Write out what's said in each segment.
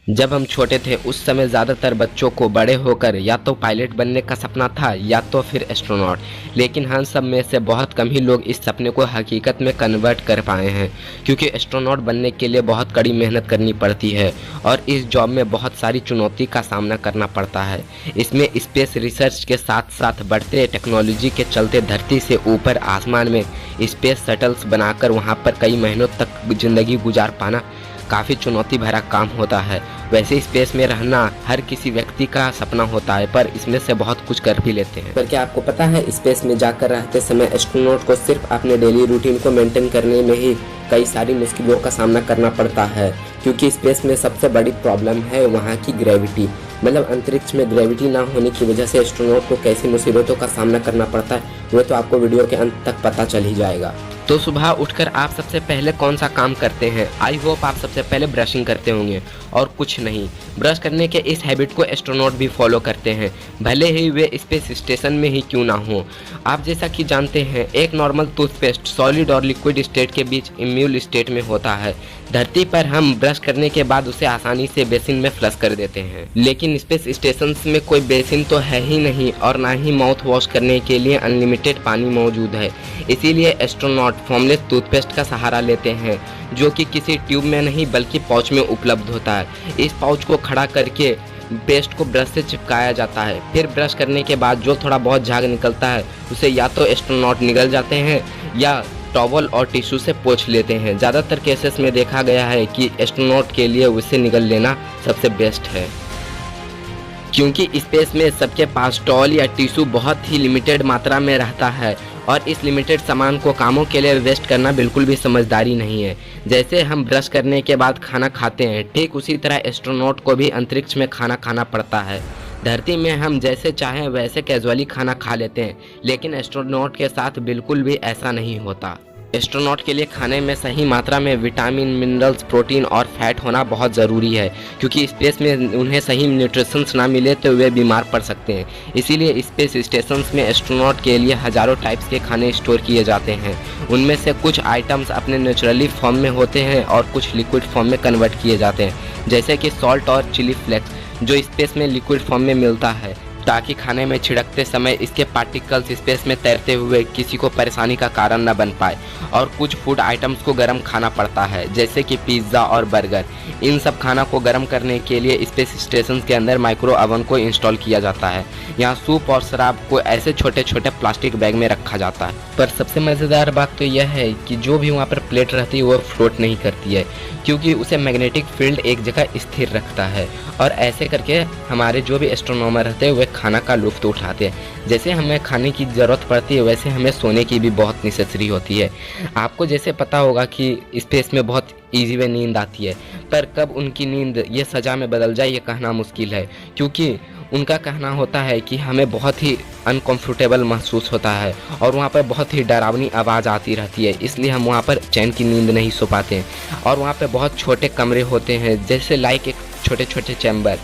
जब हम छोटे थे उस समय ज़्यादातर बच्चों को बड़े होकर या तो पायलट बनने का सपना था या तो फिर एस्ट्रोनॉट, लेकिन हम सब में से बहुत कम ही लोग इस सपने को हकीकत में कन्वर्ट कर पाए हैं, क्योंकि एस्ट्रोनॉट बनने के लिए बहुत कड़ी मेहनत करनी पड़ती है और इस जॉब में बहुत सारी चुनौती का सामना करना पड़ता है। इसमें स्पेस रिसर्च के साथ साथ बढ़ते टेक्नोलॉजी के चलते धरती से ऊपर आसमान में स्पेस शटल्स बनाकर वहाँ पर कई महीनों तक ज़िंदगी गुजार पाना काफ़ी चुनौती भरा काम होता है। वैसे स्पेस में रहना हर किसी व्यक्ति का सपना होता है, पर इसमें से बहुत कुछ कर भी लेते हैं। पर क्या आपको पता है, स्पेस में जाकर रहते समय एस्ट्रोनॉट को सिर्फ अपने डेली रूटीन को मेंटेन करने में ही कई सारी मुश्किलों का सामना करना पड़ता है, क्योंकि स्पेस में सबसे बड़ी प्रॉब्लम है वहाँ की ग्रेविटी। मतलब अंतरिक्ष में ग्रेविटी ना होने की वजह से एस्ट्रोनॉट को कैसी मुसीबतों का सामना करना पड़ता है वो तो आपको वीडियो के अंत तक पता चल ही जाएगा। तो सुबह उठकर आप सबसे पहले कौन सा काम करते हैं? आई होप आप सबसे पहले ब्रशिंग करते होंगे और कुछ नहीं। ब्रश करने के इस हैबिट को एस्ट्रोनॉट भी फॉलो करते हैं, भले ही वे स्पेस स्टेशन में ही क्यों ना हो। आप जैसा कि जानते हैं, एक नॉर्मल टूथपेस्ट सॉलिड और लिक्विड स्टेट के बीच इम्यूल स्टेट में होता है। धरती पर हम ब्रश करने के बाद उसे आसानी से बेसिन में फ्लश कर देते हैं, लेकिन स्पेस स्टेशन में कोई बेसिन तो है ही नहीं और ना ही माउथ वॉश करने के लिए अनलिमिटेड पानी मौजूद है। इसीलिए एस्ट्रोनॉट फॉर्मलेस टूथपेस्ट का सहारा लेते हैं, जो कि किसी ट्यूब में नहीं बल्कि पाउच में उपलब्ध होता है। इस पाउच को खड़ा करके पेस्ट को ब्रश से चिपकाया जाता है। फिर ब्रश करने के बाद जो थोड़ा बहुत झाग निकलता है उसे या तो एस्ट्रोनॉट निगल जाते हैं या टॉवल और टिश्यू से पोंछ लेते हैं। ज़्यादातर केसेस में देखा गया है कि एस्ट्रोनॉट के लिए उसे निगल लेना सबसे बेस्ट है, क्योंकि स्पेस में सबके पास टॉवल या टिश्यू बहुत ही लिमिटेड मात्रा में रहता है और इस लिमिटेड सामान को कामों के लिए वेस्ट करना बिल्कुल भी समझदारी नहीं है। जैसे हम ब्रश करने के बाद खाना खाते हैं, ठीक उसी तरह एस्ट्रोनॉट को भी अंतरिक्ष में खाना खाना पड़ता है। धरती में हम जैसे चाहें वैसे कैजुअली खाना खा लेते हैं, लेकिन एस्ट्रोनॉट के साथ बिल्कुल भी ऐसा नहीं होता। एस्ट्रोनॉट के लिए खाने में सही मात्रा में विटामिन, मिनरल्स, प्रोटीन और फैट होना बहुत ज़रूरी है, क्योंकि स्पेस में उन्हें सही न्यूट्रिशंस ना मिले तो वे बीमार पड़ सकते हैं। इसीलिए स्पेस स्टेशंस में एस्ट्रोनॉट के लिए हज़ारों टाइप्स के खाने स्टोर किए जाते हैं। उनमें से कुछ आइटम्स अपने नेचुरली फॉर्म में होते हैं और कुछ लिक्विड फॉर्म में कन्वर्ट किए जाते हैं, जैसे कि सॉल्ट और चिली फ्लेक्स, जो स्पेस में लिक्विड फॉर्म में मिलता है, ताकि खाने में छिड़कते समय इसके पार्टिकल्स स्पेस में तैरते हुए किसी को परेशानी का कारण न बन पाए। और कुछ फूड आइटम्स को गर्म खाना पड़ता है, जैसे कि पिज़्ज़ा और बर्गर। इन सब खाना को गर्म करने के लिए स्पेस स्टेशन के अंदर माइक्रो ओवन को इंस्टॉल किया जाता है। यहाँ सूप और शराब को ऐसे छोटे छोटे प्लास्टिक बैग में रखा जाता है। पर सबसे मज़ेदार बात तो यह है कि जो भी वहाँ पर प्लेट रहती है वो फ्लोट नहीं करती है, क्योंकि उसे मैग्नेटिक फील्ड एक जगह स्थिर रखता है और ऐसे करके हमारे जो भी एस्ट्रोनॉमर रहते हैं वे खाना का लुत्फ उठाते हैं। जैसे हमें खाने की ज़रूरत पड़ती है वैसे हमें सोने की भी बहुत नेसेसरी होती है। आपको जैसे पता होगा कि स्पेस में बहुत ईजी वे नींद आती है, पर कब उनकी नींद ये सज़ा में बदल जाए ये कहना मुश्किल है, क्योंकि उनका कहना होता है कि हमें बहुत ही अनकंफर्टेबल महसूस होता है और वहाँ पर बहुत ही डरावनी आवाज़ आती रहती है, इसलिए हम वहाँ पर चैन की नींद नहीं सो पाते हैं। और वहाँ पर बहुत छोटे कमरे होते हैं, जैसे लाइक एक छोटे छोटे चैम्बर,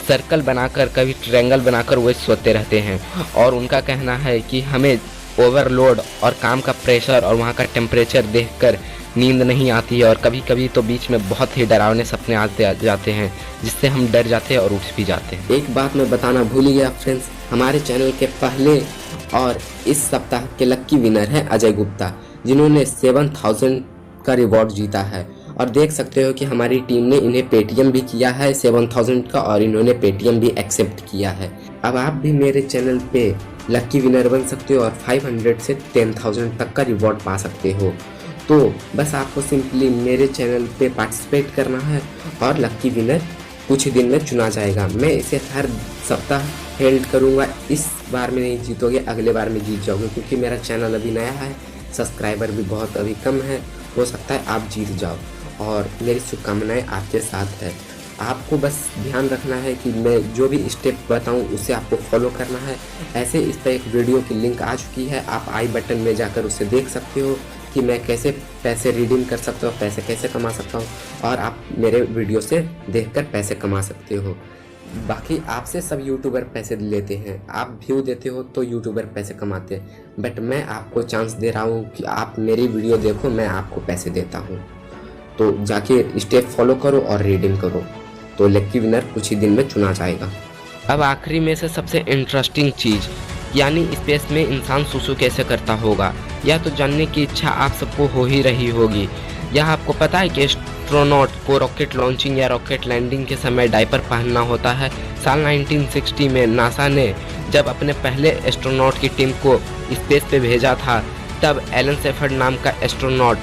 सर्कल बनाकर कभी ट्रायंगल बनाकर वो सोते रहते हैं। और उनका कहना है कि हमें ओवरलोड और काम का प्रेशर और वहाँ का टेम्परेचर देखकर नींद नहीं आती है और कभी कभी तो बीच में बहुत ही डरावने सपने आते जाते हैं, जिससे हम डर जाते हैं और उठ भी जाते हैं। एक बात मैं बताना भूल गया फ्रेंड्स, हमारे चैनल के पहले और इस सप्ताह के लक्की विनर हैं अजय गुप्ता, जिन्होंने 7000 का रिवॉर्ड जीता है। और देख सकते हो कि हमारी टीम ने इन्हें पेटीएम भी किया है 7000 का, और इन्होंने पेटीएम भी एक्सेप्ट किया है। अब आप भी मेरे चैनल पे लक्की विनर बन सकते हो और 500 से 10,000 तक का रिवॉर्ड पा सकते हो। तो बस आपको सिंपली मेरे चैनल पे पार्टिसिपेट करना है और लक्की विनर कुछ दिन में चुना जाएगा। मैं इसे हर सप्ताह हेल्ड करूँगा। इस बार में नहीं जीतोगे, अगले बार में जीत जाओगे, क्योंकि मेरा चैनल अभी नया है, सब्सक्राइबर भी बहुत अभी कम है, हो सकता है आप जीत जाओ और मेरी शुभकामनाएं आपके साथ है। आपको बस ध्यान रखना है कि मैं जो भी स्टेप बताऊं उसे आपको फॉलो करना है। ऐसे इस पर एक वीडियो की लिंक आ चुकी है, आप आई बटन में जाकर उसे देख सकते हो कि मैं कैसे पैसे रिडीम कर सकता हूँ, पैसे कैसे कमा सकता हूँ, और आप मेरे वीडियो से देखकर पैसे कमा सकते हो। बाकी आपसे सब यूट्यूबर पैसे लेते हैं, आप व्यू देते हो तो यूट्यूबर पैसे कमाते हैं, बट मैं आपको चांस दे रहा हूँ कि आप मेरी वीडियो देखो, मैं आपको पैसे देता हूँ। तो जाके स्टेप फॉलो करो और रीडिंग करो। तो लकी विनर कुछ ही दिन में चुना जाएगा। अब आखिरी में से सबसे इंटरेस्टिंग चीज़, यानी स्पेस में इंसान सुसु कैसे करता होगा, यह तो जानने की इच्छा आप सबको हो ही रही होगी। यह आपको पता है कि एस्ट्रोनॉट को रॉकेट लॉन्चिंग या रॉकेट लैंडिंग के समय डायपर पहनना होता है। साल 1960 में नासा ने जब अपने पहले एस्ट्रोनॉट की टीम को स्पेस पे भेजा था, तब एलन शेफर्ड नाम का एस्ट्रोनॉट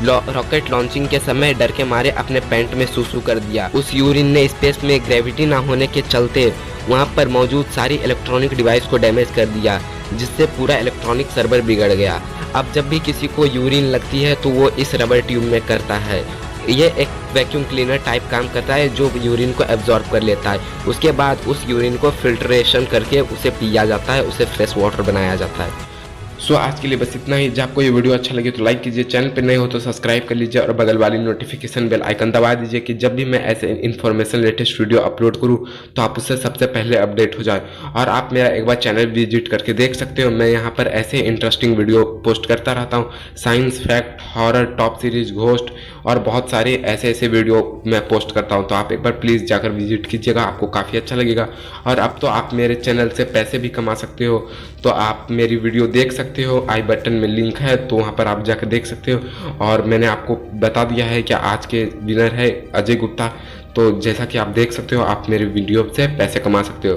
रॉकेट लॉन्चिंग के समय डर के मारे अपने पैंट में सुसु कर दिया। उस यूरिन ने स्पेस में ग्रेविटी ना होने के चलते वहां पर मौजूद सारी इलेक्ट्रॉनिक डिवाइस को डैमेज कर दिया, जिससे पूरा इलेक्ट्रॉनिक सर्वर बिगड़ गया। अब जब भी किसी को यूरिन लगती है तो वो इस रबर ट्यूब में करता है। ये एक वैक्यूम क्लीनर टाइप काम करता है जो यूरिन को एब्जॉर्ब कर लेता है। उसके बाद उस यूरिन को फिल्ट्रेशन करके उसे पिया जाता है, उसे फ्रेश वाटर बनाया जाता है। सो आज के लिए बस इतना ही। जब आपको ये वीडियो अच्छा लगे तो लाइक कीजिए, चैनल पर नए हो तो सब्सक्राइब कर लीजिए और बगल वाली नोटिफिकेशन बेल आइकन दबा दीजिए कि जब भी मैं ऐसे इन्फॉर्मेशन लेटेस्ट वीडियो अपलोड करूँ तो आप उससे सबसे पहले अपडेट हो जाए। और आप मेरा एक बार चैनल विजिट करके देख सकते हो, मैं यहाँ पर ऐसे इंटरेस्टिंग वीडियो पोस्ट करता रहता हूँ। Science, fact, horror, top series, ghost और बहुत सारे ऐसे वीडियो मैं पोस्ट करता हूँ। तो आप एक बार प्लीज़ जाकर विजिट कीजिएगा, आपको काफ़ी अच्छा लगेगा। और अब तो आप मेरे चैनल से पैसे भी कमा सकते हो, तो आप मेरी वीडियो देख सकते हो। आई बटन में लिंक है तो वहाँ पर आप जाकर देख सकते हो। और मैंने आपको बता दिया है कि आज के विनर है अजय गुप्ता। तो जैसा कि आप देख सकते हो, आप मेरे वीडियो से पैसे कमा सकते हो।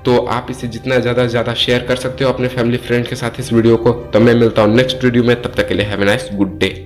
तो आप इसे जितना ज़्यादा शेयर कर सकते हो अपने फैमिली फ्रेंड के साथ इस वीडियो को। तो मैं मिलता हूँ नेक्स्ट वीडियो में, तब तक के लिए have a nice good day.